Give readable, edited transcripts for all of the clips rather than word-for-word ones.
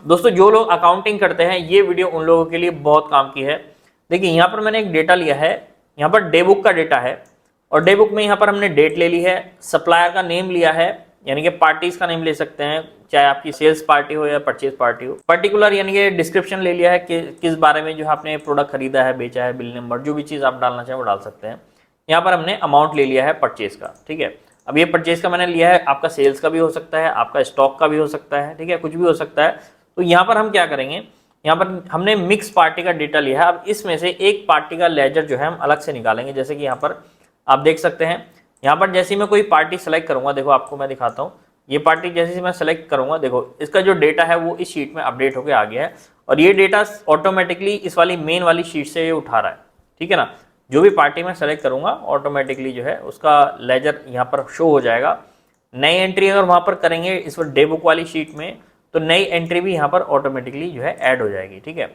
दोस्तों जो लोग अकाउंटिंग करते हैं ये वीडियो उन लोगों के लिए बहुत काम की है। देखिए यहाँ पर मैंने एक डेटा लिया है, यहाँ पर डे बुक का डेटा है और डे बुक में यहाँ पर हमने डेट ले ली है, सप्लायर का नेम लिया है, यानी कि पार्टीज का नेम ले सकते हैं, चाहे आपकी सेल्स पार्टी हो या परचेज पार्टी हो। पर्टिकुलर यानी कि डिस्क्रिप्शन ले लिया है कि किस बारे में जो आपने प्रोडक्ट खरीदा है, बेचा है, बिल नंबर, जो भी चीज़ आप डालना चाहें वो डाल सकते हैं। यहाँ पर हमने अमाउंट ले लिया है परचेज का, ठीक है। अब ये परचेज का मैंने लिया है, आपका सेल्स का भी हो सकता है, आपका स्टॉक का भी हो सकता है, ठीक है, कुछ भी हो सकता है। तो यहाँ पर हम क्या करेंगे, यहाँ पर हमने मिक्स पार्टी का डेटा लिया है। अब इसमें से एक पार्टी का लेजर जो है हम अलग से निकालेंगे। जैसे कि यहाँ पर आप देख सकते हैं, यहाँ पर जैसे ही मैं कोई पार्टी सेलेक्ट करूँगा, देखो आपको मैं दिखाता हूँ, ये पार्टी जैसे ही मैं सेलेक्ट करूँगा, देखो इसका जो डेटा है वो इस शीट में अपडेट होकर आ गया है और ये डेटा ऑटोमेटिकली इस वाली मेन वाली शीट से ये उठा रहा है, ठीक है ना। जो भी पार्टी मैं सेलेक्ट करूँगा ऑटोमेटिकली जो है उसका लेजर यहाँ पर शो हो जाएगा। नई एंट्री अगर वहाँ पर करेंगे इस डे बुक वाली शीट में, तो नई एंट्री भी यहाँ पर ऑटोमेटिकली जो है ऐड हो जाएगी, ठीक है।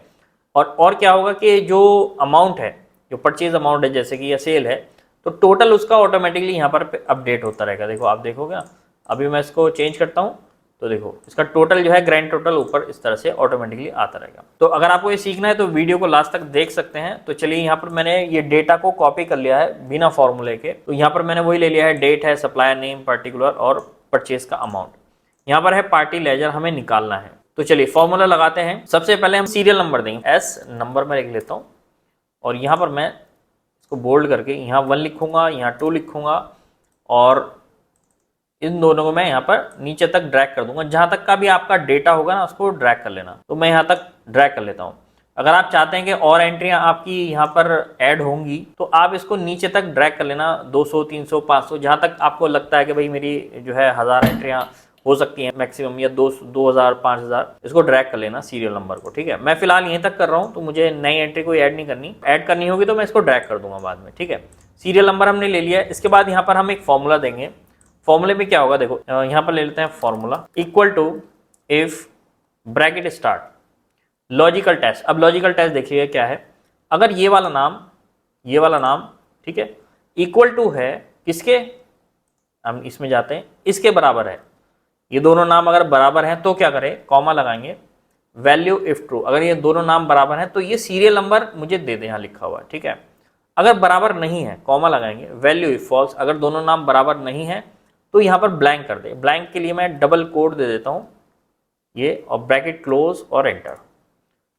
और क्या होगा कि जो अमाउंट है, जो परचेज अमाउंट है जैसे कि यह सेल है, तो टोटल उसका ऑटोमेटिकली यहाँ पर अपडेट होता रहेगा। देखो आप देखोगे, अभी मैं इसको चेंज करता हूँ तो देखो इसका टोटल जो है ग्रैंड टोटल ऊपर इस तरह से ऑटोमेटिकली आता रहेगा। तो अगर आपको ये सीखना है तो वीडियो को लास्ट तक देख सकते हैं। तो चलिए यहाँ पर मैंने ये डेटा को कॉपी कर लिया है बिना फॉर्मूले के। तो यहाँ पर मैंने वही ले लिया है, डेट है, सप्लायर नेम, पर्टिकुलर और परचेज का अमाउंट। यहाँ पर है पार्टी लेजर, हमें निकालना है। तो चलिए फॉर्मूला लगाते हैं। सबसे पहले हम सीरियल नंबर देंगे, एस नंबर में लिख लेता हूँ और यहाँ पर मैं इसको बोल्ड करके यहाँ 1 लिखूंगा, यहाँ 2 लिखूंगा और इन दोनों को मैं यहाँ पर नीचे तक ड्रैग कर दूंगा। जहाँ तक का भी आपका डेटा होगा ना उसको ड्रैग कर लेना। तो मैं यहाँ तक ड्रैग कर लेता हूँ। अगर आप चाहते हैं कि और एंट्रियाँ आपकी यहाँ पर ऐड होंगी तो आप इसको नीचे तक ड्रैग कर लेना, 200, 300, 500, जहाँ तक आपको लगता है कि भाई मेरी जो है 1000 एंट्रियाँ हो सकती हैं मैक्सिमम, या 2000, 5000, इसको ड्रैग कर लेना सीरियल नंबर को, ठीक है। मैं फिलहाल यहीं तक कर रहा हूँ, तो मुझे नई एंट्री कोई ऐड नहीं करनी। ऐड करनी होगी तो मैं इसको ड्रैग कर दूंगा बाद में, ठीक है। सीरियल नंबर हमने ले लिया है। इसके बाद यहाँ पर हम एक फॉर्मूला देंगे। फॉर्मूले में क्या होगा, देखो यहाँ पर ले लेते हैं formula, equal to if bracket start logical test. अब लॉजिकल टेस्ट देखिएगा क्या है, अगर ये वाला नाम, ठीक है, इक्वल टू है किसके, हम इसमें जाते हैं, इसके बराबर है, ये दोनों नाम अगर बराबर हैं तो क्या करें, कॉमा लगाएंगे, वैल्यू इफ ट्रू। अगर ये दोनों नाम बराबर हैं तो ये सीरियल नंबर मुझे दे दे, यहाँ लिखा हुआ है, ठीक है। अगर बराबर नहीं है, कॉमा लगाएंगे, वैल्यू इफ फॉल्स। अगर दोनों नाम बराबर नहीं है तो यहाँ पर ब्लैंक कर दे। ब्लैंक के लिए मैं डबल कोड दे देता हूँ ये, और ब्रैकेट क्लोज और एंटर।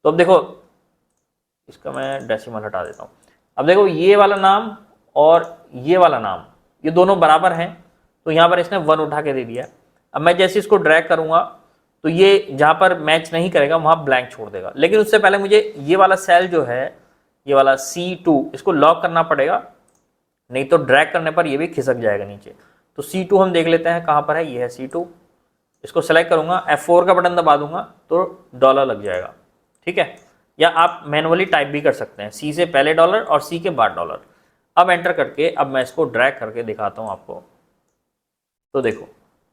तो अब देखो इसका मैं डेसिमल हटा देता हूँ। अब देखो ये वाला नाम और ये वाला नाम, ये दोनों बराबर हैं, तो यहाँ पर इसने 1 उठा के दे दिया। अब मैं जैसे इसको ड्रैग करूँगा तो ये जहाँ पर मैच नहीं करेगा वहाँ ब्लैंक छोड़ देगा। लेकिन उससे पहले मुझे ये वाला सेल जो है, ये वाला C2, इसको लॉक करना पड़ेगा, नहीं तो ड्रैग करने पर ये भी खिसक जाएगा नीचे। तो C2 हम देख लेते हैं कहाँ पर है, ये है C2। इसको सेलेक्ट करूँगा, F4 का बटन दबा दूंगा तो डॉलर लग जाएगा, ठीक है। या आप मैनुअली टाइप भी कर सकते हैं, C से पहले डॉलर और C के बाद डॉलर। अब एंटर करके अब मैं इसको ड्रैग करके दिखाता हूँ आपको। तो देखो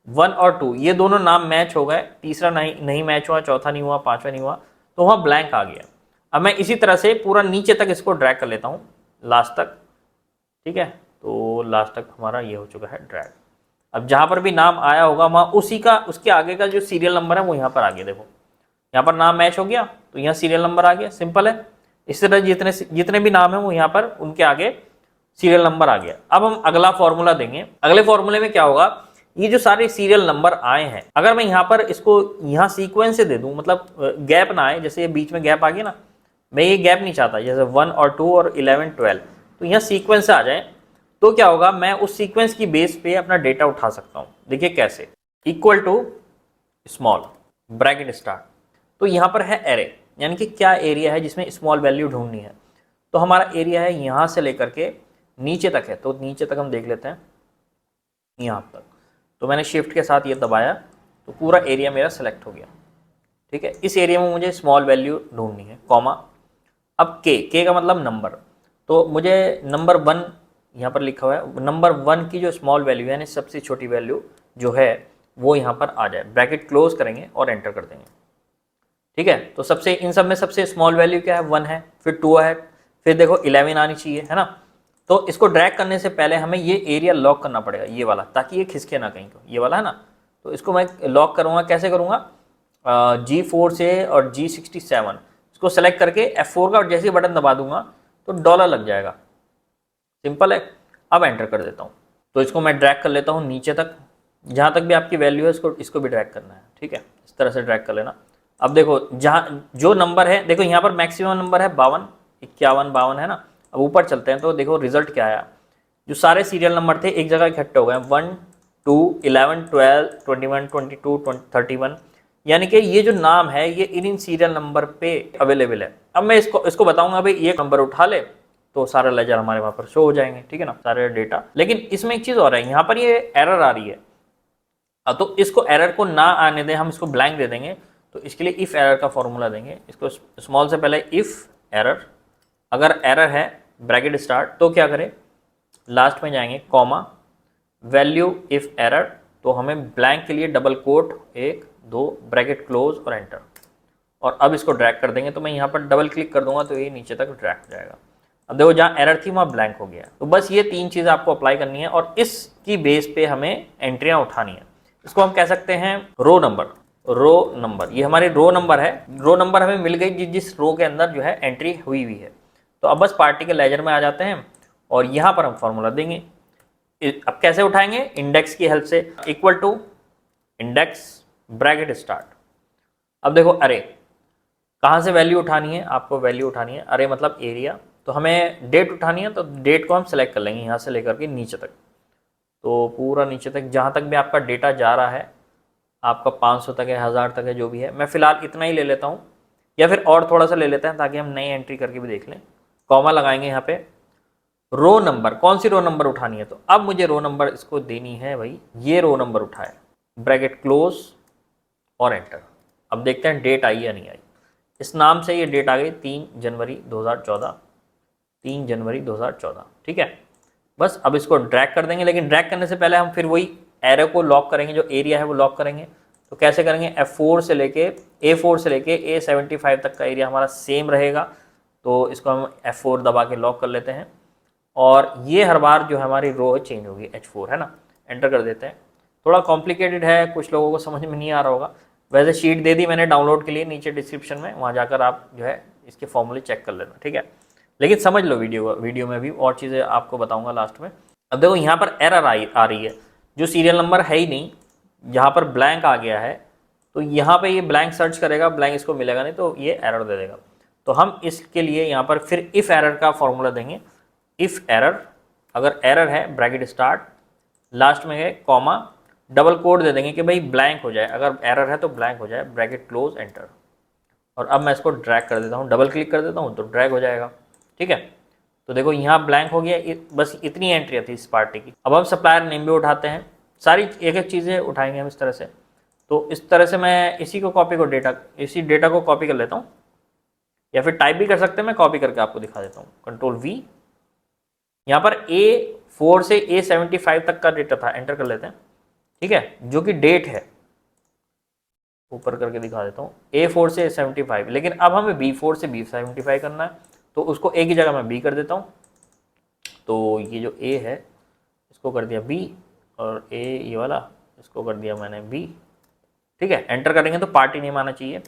1 और 2 ये दोनों नाम मैच हो गए, तीसरा नहीं मैच हुआ, चौथा नहीं हुआ, पाँचवा नहीं हुआ, तो वहाँ ब्लैंक आ गया। अब मैं इसी तरह से पूरा नीचे तक इसको ड्रैग कर लेता हूँ, लास्ट तक, ठीक है। तो लास्ट तक हमारा ये हो चुका है ड्रैग। अब जहाँ पर भी नाम आया होगा वहाँ उसके आगे का जो सीरियल नंबर है वो यहाँ पर आ गया। देखो यहाँ पर नाम मैच हो गया तो यहाँ सीरियल नंबर आ गया, सिंपल है। इस तरह जितने भी नाम है वो यहाँ पर उनके आगे सीरियल नंबर आ गया। अब हम अगला फॉर्मूला देंगे। अगले फॉर्मूले में क्या होगा, ये जो सारे सीरियल नंबर आए हैं, अगर मैं यहाँ पर इसको यहाँ सीक्वेंस से दे दूँ, मतलब गैप ना आए, जैसे ये बीच में गैप आ गया ना, मैं ये गैप नहीं चाहता, जैसे 1 और 2 और 11, 12, तो यहाँ सीक्वेंस से आ जाए, तो क्या होगा, मैं उस सीक्वेंस की बेस पे अपना डेटा उठा सकता हूँ। देखिए कैसे, equal to small bracket start. तो यहाँ पर है एरे, यानी कि क्या एरिया है जिसमें स्मॉल वैल्यू ढूंढनी है। तो हमारा एरिया है यहाँ से लेकर के नीचे तक है, तो नीचे तक हम देख लेते हैं यहाँ तक। तो मैंने शिफ्ट के साथ ये दबाया तो पूरा एरिया मेरा सेलेक्ट हो गया, ठीक है। इस एरिया में मुझे स्मॉल वैल्यू ढूंढनी है, कॉमा। अब के का मतलब नंबर, तो मुझे नंबर 1 यहाँ पर लिखा हुआ है, नंबर 1 की जो स्मॉल वैल्यू है, यानी सबसे छोटी वैल्यू जो है वो यहाँ पर आ जाए। ब्रैकेट क्लोज करेंगे और एंटर कर देंगे, ठीक है। तो सबसे इन सब में सबसे स्मॉल वैल्यू क्या है, 1 है, फिर 2 है, फिर देखो 11 आनी चाहिए, है ना। तो इसको ड्रैग करने से पहले हमें ये एरिया लॉक करना पड़ेगा, ये वाला, ताकि ये खिसके ना कहीं को, ये वाला है ना। तो इसको मैं लॉक करूँगा, कैसे करूँगा, G4 से और G67 इसको सेलेक्ट करके F4 का जैसे ही बटन दबा दूंगा तो डॉलर लग जाएगा। सिंपल है। अब एंटर कर देता हूँ। तो इसको मैं ड्रैग कर लेता हूँ नीचे तक, जहाँ तक भी आपकी वैल्यू है इसको भी ड्रैग करना है। ठीक है, इस तरह से ड्रैग कर लेना। अब देखो जहाँ जो नंबर है, देखो यहाँ पर मैक्सिमम नंबर है 52, 51, 52 है ना। अब ऊपर चलते हैं तो देखो रिजल्ट क्या आया। जो सारे सीरियल नंबर थे एक जगह इकट्ठे हो गए, 1, 2, 11, 12, 21, 22, 31, यानी कि ये जो नाम है ये इन सीरियल नंबर पे अवेलेबल है। अब मैं इसको बताऊंगा भाई ये नंबर उठा ले तो सारा लेजर हमारे वहां पर शो हो जाएंगे। ठीक है ना, सारे डेटा। लेकिन इसमें एक चीज और है, यहाँ पर ये एरर आ रही है। तो इसको एरर को ना आने दें, हम इसको ब्लैंक दे देंगे। तो इसके लिए इफ एरर का फॉर्मूला देंगे। इसको स्मॉल से पहले इफ एरर, अगर एरर है ब्रैकेट स्टार्ट तो क्या करें, लास्ट में जाएंगे कॉमा, वैल्यू इफ एरर, तो हमें ब्लैंक के लिए डबल कोट 1, 2 ब्रैकेट क्लोज और एंटर। और अब इसको ड्रैग कर देंगे। तो मैं यहाँ पर डबल क्लिक कर दूंगा तो ये नीचे तक ड्रैग हो जाएगा। अब देखो जहाँ एरर थी वहाँ ब्लैंक हो गया। तो बस ये 3 चीज़ें आपको अप्लाई करनी है और इसकी बेस पे हमें एंट्रियाँ उठानी है। इसको हम कह सकते हैं रो नंबर। ये हमारी रो नंबर है। रो नंबर हमें मिल गई जिस रो के अंदर जो है एंट्री हुई है। तो अब बस पार्टिकल लेजर में आ जाते हैं और यहाँ पर हम फॉर्मूला देंगे। अब कैसे उठाएंगे, इंडेक्स की हेल्प से। Equal to index bracket start. अब देखो अरे कहाँ से वैल्यू उठानी है, आपको वैल्यू उठानी है अरे मतलब एरिया। तो हमें डेट उठानी है, तो डेट को हम सेलेक्ट कर लेंगे यहाँ से लेकर के नीचे तक। तो पूरा नीचे तक जहाँ तक भी आपका डेटा जा रहा है, आपका 500 तक है, 1000 तक है, जो भी है। मैं फिलहाल इतना ही ले लेता हूँ, या फिर और थोड़ा सा ले लेते हैं ताकि हम नई एंट्री करके भी देख लें। कॉमा लगाएंगे यहाँ पे, रो नंबर, कौन सी रो नंबर उठानी है। तो अब मुझे रो नंबर इसको देनी है भाई, ये रो नंबर उठाए, ब्रैकेट क्लोज और एंटर। अब देखते हैं डेट आई या नहीं आई। इस नाम से ये डेट आ गई 3 जनवरी 2014, 3 जनवरी 2014। ठीक है, बस अब इसको ड्रैग कर देंगे। लेकिन ड्रैग करने से पहले हम फिर वही एरो को लॉक करेंगे, जो एरिया है वो लॉक करेंगे। तो कैसे करेंगे, A4 से लेके A75 तक का एरिया हमारा सेम रहेगा। तो इसको हम F4 दबा के लॉक कर लेते हैं और ये हर बार जो हमारी रो चेंज होगी, H4 है ना। एंटर कर देते हैं। थोड़ा कॉम्प्लिकेटेड है, कुछ लोगों को समझ में नहीं आ रहा होगा। वैसे शीट दे दी मैंने डाउनलोड के लिए नीचे डिस्क्रिप्शन में, वहाँ जाकर आप जो है इसके फॉर्मूले चेक कर लेना। ठीक है, लेकिन समझ लो वीडियो में भी और चीज़ें आपको बताऊंगा लास्ट में। अब देखो यहाँ पर एरर आ रही है, जो सीरियल नंबर है ही नहीं, यहाँ पर ब्लैंक आ गया है। तो यहाँ पे ये ब्लैंक सर्च करेगा, ब्लैंक इसको मिलेगा नहीं, तो ये एरर दे देगा। तो हम इसके लिए यहाँ पर फिर इफ़ एरर का फॉर्मूला देंगे। इफ़ एरर, अगर एरर है ब्रैकेट स्टार्ट, लास्ट में है कॉमा, डबल कोड दे देंगे कि भाई ब्लैंक हो जाए, अगर एरर है तो ब्लैंक हो जाए, ब्रैकेट क्लोज एंटर। और अब मैं इसको ड्रैग कर देता हूँ, डबल क्लिक कर देता हूँ तो ड्रैग हो जाएगा। ठीक है, तो देखो यहाँ ब्लैंक हो गया। बस इतनी एंट्री थी इस पार्टी की। अब हम सप्लायर नेम भी उठाते हैं, सारी एक एक चीज़ें उठाएंगे हम इस तरह से। तो इस तरह से मैं इसी डेटा को कॉपी कर लेता हूँ, या फिर टाइप भी कर सकते हैं। मैं कॉपी करके आपको दिखा देता हूँ, Ctrl+V। यहाँ पर A4 से A75 तक का डेटा था, एंटर कर लेते हैं। ठीक है, जो कि डेट है, ऊपर करके दिखा देता हूँ, A4 से A75। लेकिन अब हमें B4 से B75 करना है, तो उसको एक ही जगह मैं B कर देता हूँ। तो ये जो A है इसको कर दिया B, और A ये वाला इसको कर दिया मैंने B। ठीक है, एंटर करेंगे तो पार्टी नेम आना चाहिए,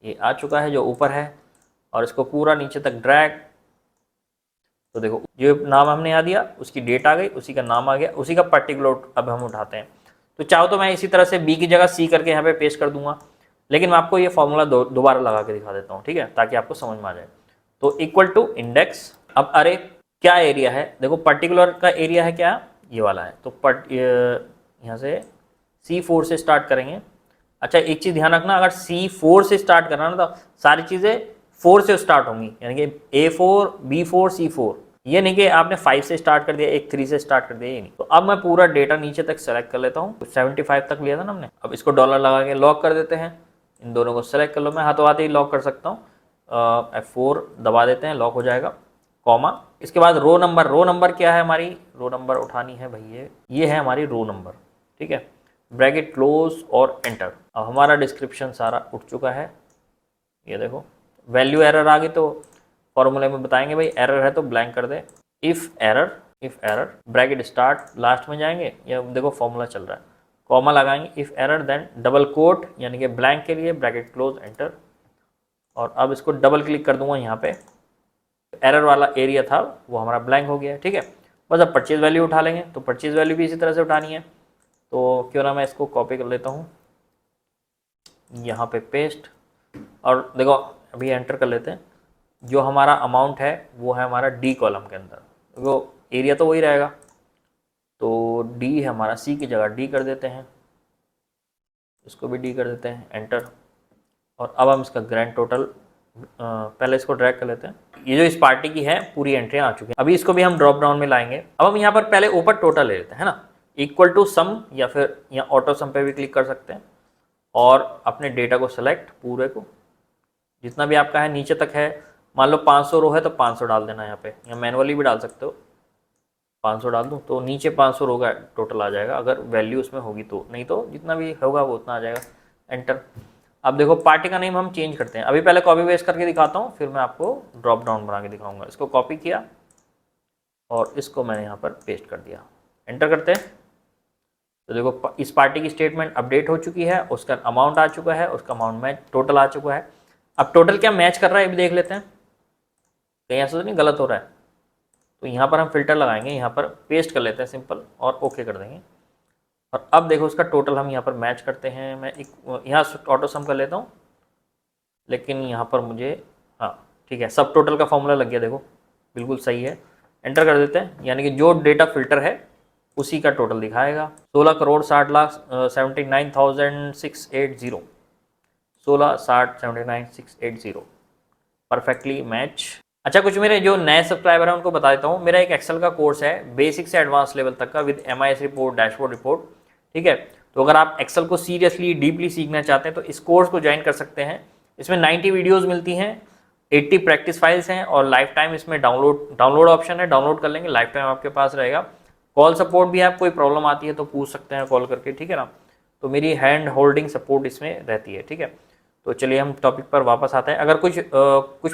ये आ चुका है जो ऊपर है। और इसको पूरा नीचे तक ड्रैग। तो देखो जो नाम हमने यहाँ दिया उसकी डेट आ गई, उसी का नाम आ गया, उसी का पर्टिकुलर अब हम उठाते हैं। तो चाहो तो मैं इसी तरह से B की जगह C करके यहाँ पे पेस्ट कर दूंगा, लेकिन मैं आपको ये फॉर्मूला दोबारा लगा के दिखा देता हूँ। ठीक है, ताकि आपको समझ में आ जाए। तो इक्वल टू इंडेक्स, अब अरे क्या एरिया है, देखो पर्टिकुलर का एरिया है क्या, ये वाला है। तो यहाँ से C4 से स्टार्ट करेंगे। अच्छा एक चीज़ ध्यान रखना, अगर C4 से स्टार्ट करना ना तो सारी चीज़ें 4 से स्टार्ट होंगी, यानी कि A4, B4, C4। ये नहीं कि आपने 5 से स्टार्ट कर दिया, एक 3 से स्टार्ट कर दिया, ये नहीं। तो अब मैं पूरा डेटा नीचे तक सेलेक्ट कर लेता हूँ। 75 तक लिया था ना हमने। अब इसको डॉलर लगा के लॉक कर देते हैं। इन दोनों को सेलेक्ट कर लो, मैं हाथों हाथ ही लॉक कर सकता हूँ। F4 दबा देते हैं, लॉक हो जाएगा, कॉमा। इसके बाद रो नंबर क्या है हमारी, रो नंबर उठानी है भाई, ये है हमारी रो नंबर। ठीक है, ब्रैकेट क्लोज और एंटर। अब हमारा डिस्क्रिप्शन सारा उठ चुका है। ये देखो वैल्यू एरर आ गई, तो फॉर्मूले में बताएंगे भाई एरर है तो ब्लैंक कर दे। If error bracket start, last में जाएंगे, या देखो फॉर्मूला चल रहा है, कॉमा लगाएंगे, if error then double quote यानी कि ब्लैंक के लिए ब्रैकेट क्लोज एंटर। और अब इसको डबल क्लिक कर दूंगा, यहाँ पे एरर वाला एरिया था वो हमारा ब्लैंक हो गया, ठीक है। बस अब परचेज वैल्यू उठा लेंगे, तो परचेज वैल्यू भी इसी तरह से उठानी है। तो क्यों ना मैं इसको कॉपी कर लेता हूँ, यहाँ पे पेस्ट, और देखो अभी एंटर कर लेते हैं। जो हमारा अमाउंट है वो है हमारा डी कॉलम के अंदर, वो एरिया तो वही रहेगा, तो डी है हमारा, सी की जगह डी कर देते हैं, इसको भी डी कर देते हैं, एंटर। और अब हम इसका ग्रैंड टोटल, पहले इसको ड्रैग कर लेते हैं। ये जो इस पार्टी की है पूरी एंट्रियाँ आ चुकी हैं। अभी इसको भी हम ड्रॉप डाउन में लाएंगे। अब हम यहाँ पर पहले ऊपर टोटल ले लेते हैं, है ना, इक्वल टू सम, या फिर यहाँ ऑटो सम पे भी क्लिक कर सकते हैं और अपने डेटा को सेलेक्ट, पूरे को जितना भी आपका है नीचे तक है। मान लो 500 रो है तो 500 डाल देना यहाँ पे, या मैनुअली भी डाल सकते हो। 500 डाल दूँ तो नीचे 500 रो का टोटल आ जाएगा, अगर वैल्यू उसमें होगी तो, नहीं तो जितना भी होगा वो उतना आ जाएगा, एंटर। अब देखो पार्टी का नेम हम चेंज करते हैं। अभी पहले कॉपी पेस्ट करके दिखाता हूँ, फिर मैं आपको ड्रॉप डाउन बना के दिखाऊंगा। इसको कॉपी किया और इसको मैंने यहाँ पर पेस्ट कर दिया, एंटर करते हैं। तो देखो इस पार्टी की स्टेटमेंट अपडेट हो चुकी है, उसका अमाउंट आ चुका है, उसका अमाउंट मैच टोटल आ चुका है। अब टोटल क्या मैच कर रहा है ये भी देख लेते हैं, कहीं ऐसा तो नहीं गलत हो रहा है। तो यहाँ पर हम फिल्टर लगाएंगे, यहाँ पर पेस्ट कर लेते हैं सिंपल और ओके कर देंगे। और अब देखो उसका टोटल हम यहाँ पर मैच करते हैं। मैं एक यहाँ ऑटो सम कर लेता हूँ, लेकिन यहाँ पर मुझे, हाँ ठीक है, सब टोटल का फॉर्मूला लग गया, देखो बिल्कुल सही है। एंटर कर देते हैं, यानी कि जो डेटा फिल्टर है उसी का टोटल दिखाएगा। 16,60,79,680, 16,60,79,680 परफेक्टली मैच। अच्छा, कुछ मेरे जो नए सब्सक्राइबर हैं उनको बता देता हूँ। मेरा एक एक्सेल का कोर्स है बेसिक से एडवांस लेवल तक का, with MIS report, dashboard report, ठीक है। तो अगर आप एक्सेल को सीरियसली डीपली सीखना चाहते हैं तो इस कोर्स को ज्वाइन कर सकते हैं। इसमें 90 वीडियोज़ मिलती हैं, 80 प्रैक्टिस फाइल्स हैं और लाइफ टाइम इसमें डाउनलोड ऑप्शन है, डाउनलोड कर लेंगे, लाइफ टाइम आपके पास रहेगा। कॉल सपोर्ट भी है, कोई प्रॉब्लम आती है तो पूछ सकते हैं कॉल करके, ठीक है ना। तो मेरी हैंड होल्डिंग सपोर्ट इसमें रहती है, ठीक है। तो चलिए हम टॉपिक पर वापस आते हैं। अगर कुछ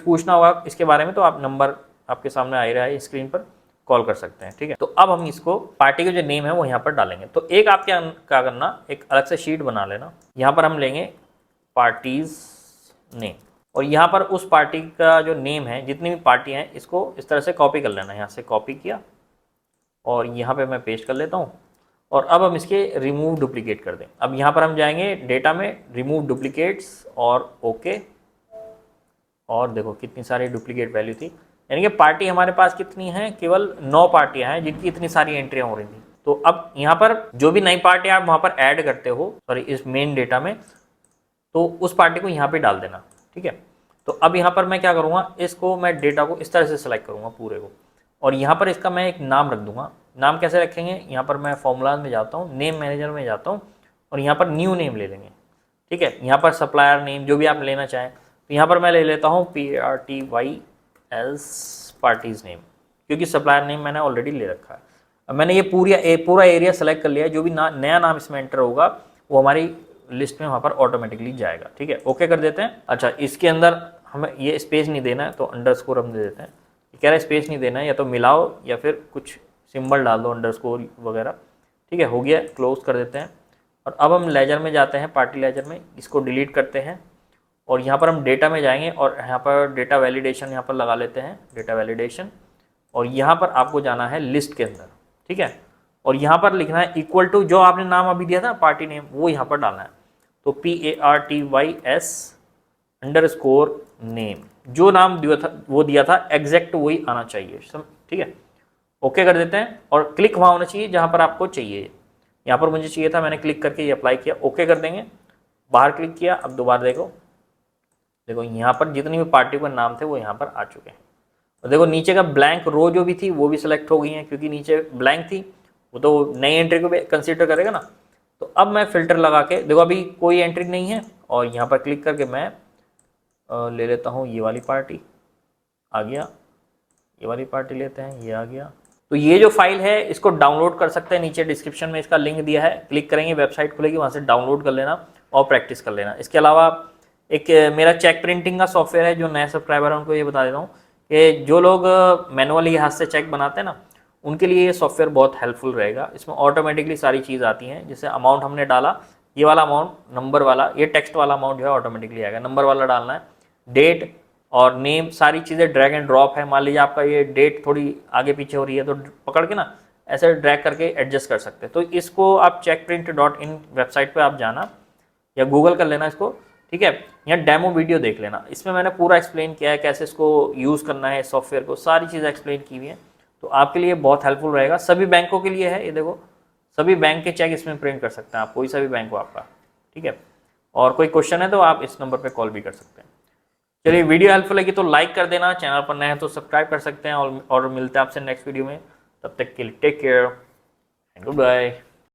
पूछना होगा इसके बारे में तो आप नंबर आपके सामने आ ही रहा है स्क्रीन पर, कॉल कर सकते हैं, ठीक है। तो अब हम इसको पार्टी का जो नेम है वो यहाँ पर डालेंगे। तो एक आप क्या करना, एक अलग से शीट बना लेना। यहाँ पर हम लेंगे पार्टीज नेम, और यहाँ पर उस पार्टी का जो नेम है, जितनी भी पार्टी हैं, इसको इस तरह से कॉपी कर लेना। यहाँ से कॉपी किया और यहाँ पे मैं पेस्ट कर लेता हूँ। और अब हम इसके रिमूव डुप्लीकेट कर दें। अब यहाँ पर हम जाएंगे डेटा में, रिमूव डुप्लीकेट्स और ओके। और देखो कितनी सारी डुप्लीकेट वैल्यू थी, यानी कि पार्टी हमारे पास कितनी है, केवल 9 पार्टियां हैं जिनकी इतनी सारी एंट्रियां हो रही थी। तो अब यहाँ पर जो भी नई पार्टी आप वहाँ पर ऐड करते हो, सॉरी इस मेन डेटा में, तो उस पार्टी को यहाँ पे डाल देना, ठीक है। तो अब यहाँ पर मैं क्या करूँगा, इसको मैं डेटा को इस तरह से सिलेक्ट करूँगा पूरे को, और यहाँ पर इसका मैं एक नाम रख दूंगा। नाम कैसे रखेंगे, यहाँ पर मैं फॉर्मूलाज में जाता हूँ, नेम मैनेजर में जाता हूँ और यहाँ पर न्यू नेम ले लेंगे, ठीक है। यहाँ पर सप्लायर नेम जो भी आप लेना चाहें, तो यहाँ पर मैं ले लेता हूँ PARTYS पार्टीज नेम, क्योंकि सप्लायर नेम मैंने ऑलरेडी ले रखा है। अब मैंने ये पूरा एरिया सेलेक्ट कर लिया है। जो भी नया नाम इसमें एंटर होगा वो हमारी लिस्ट में वहाँ पर ऑटोमेटिकली जाएगा, ठीक है। ओके कर देते हैं। अच्छा, इसके अंदर हमें ये स्पेस नहीं देना है तो अंडरस्कोर हम दे देते हैं। कह रहा है स्पेस नहीं देना है, या तो मिलाओ या फिर कुछ सिंबल डाल दो, अंडरस्कोर वगैरह, ठीक है। हो गया, क्लोज कर देते हैं। और अब हम लेजर में जाते हैं, पार्टी लेजर में, इसको डिलीट करते हैं और यहाँ पर हम डेटा में जाएंगे और यहाँ पर डेटा वैलिडेशन यहाँ पर लगा लेते हैं, डेटा वैलिडेशन। और यहाँ पर आपको जाना है लिस्ट के अंदर, ठीक है। और यहाँ पर लिखना है इक्वल टू, जो आपने नाम अभी दिया था पार्टी नेम, वो यहाँ पर डालना है। तो PARTYS अंडरस्कोर नेम, जो नाम दिया था एग्जैक्ट वही आना चाहिए, ठीक है। ओके कर देते हैं और क्लिक वहाँ होना चाहिए जहाँ पर आपको चाहिए। यहाँ पर मुझे चाहिए था, मैंने क्लिक करके ये अप्लाई किया, ओके कर देंगे। बाहर क्लिक किया, अब दोबारा देखो यहाँ पर जितनी भी पार्टी के नाम थे वो यहाँ पर आ चुके हैं। और देखो नीचे का ब्लैंक रो जो भी थी वो भी सिलेक्ट हो गई है, क्योंकि नीचे ब्लैंक थी, वो तो नई एंट्री को भी कंसीडर करेगा ना। तो अब मैं फिल्टर लगा के, देखो अभी कोई एंट्री नहीं है, और यहाँ पर क्लिक करके मैं ले लेता हूँ ये वाली पार्टी, आ गया। ये वाली पार्टी लेते हैं, ये आ गया। तो ये जो फाइल है इसको डाउनलोड कर सकते हैं, नीचे डिस्क्रिप्शन में इसका लिंक दिया है, क्लिक करेंगे वेबसाइट खुलेगी, वहाँ से डाउनलोड कर लेना और प्रैक्टिस कर लेना। इसके अलावा एक मेरा चेक प्रिंटिंग का सॉफ्टवेयर है, जो नए सब्सक्राइबर हैं उनको ये बता देता हूँ कि जो लोग मैनुअली हाथ से चेक बनाते हैं ना, उनके लिए ये सॉफ्टवेयर बहुत हेल्पफुल रहेगा। इसमें ऑटोमेटिकली सारी चीज़ आती हैं, जैसे अमाउंट हमने डाला, ये वाला अमाउंट, नंबर वाला, ये टेक्स्ट वाला अमाउंट जो है ऑटोमेटिकली आएगा, नंबर वाला डालना है, डेट और नेम, सारी चीज़ें ड्रैग एंड ड्रॉप है। मान लीजिए आपका ये डेट थोड़ी आगे पीछे हो रही है तो पकड़ के ना ऐसे ड्रैग करके एडजस्ट कर सकते हैं। तो इसको आप checkprint.in वेबसाइट पे आप जाना या गूगल कर लेना इसको, ठीक है। यहाँ डेमो वीडियो देख लेना, इसमें मैंने पूरा एक्सप्लेन किया है कैसे इसको यूज़ करना है, सॉफ्टवेयर को, सारी चीज़ें एक्सप्लेन की हुई हैं। तो आपके लिए बहुत हेल्पफुल रहेगा, सभी बैंकों के लिए है ये, देखो सभी बैंक के चेक इसमें प्रिंट कर सकते हैं आप, कोई सा भी बैंक हो आपका, ठीक है। और कोई क्वेश्चन है तो आप इस नंबर पर कॉल भी कर सकते हैं। चलिए, वीडियो हेल्पफुल लगी तो लाइक कर देना, चैनल पर नए हैं तो सब्सक्राइब कर सकते हैं, और मिलते हैं आपसे नेक्स्ट वीडियो में। तब तक के लिए take care and good bye.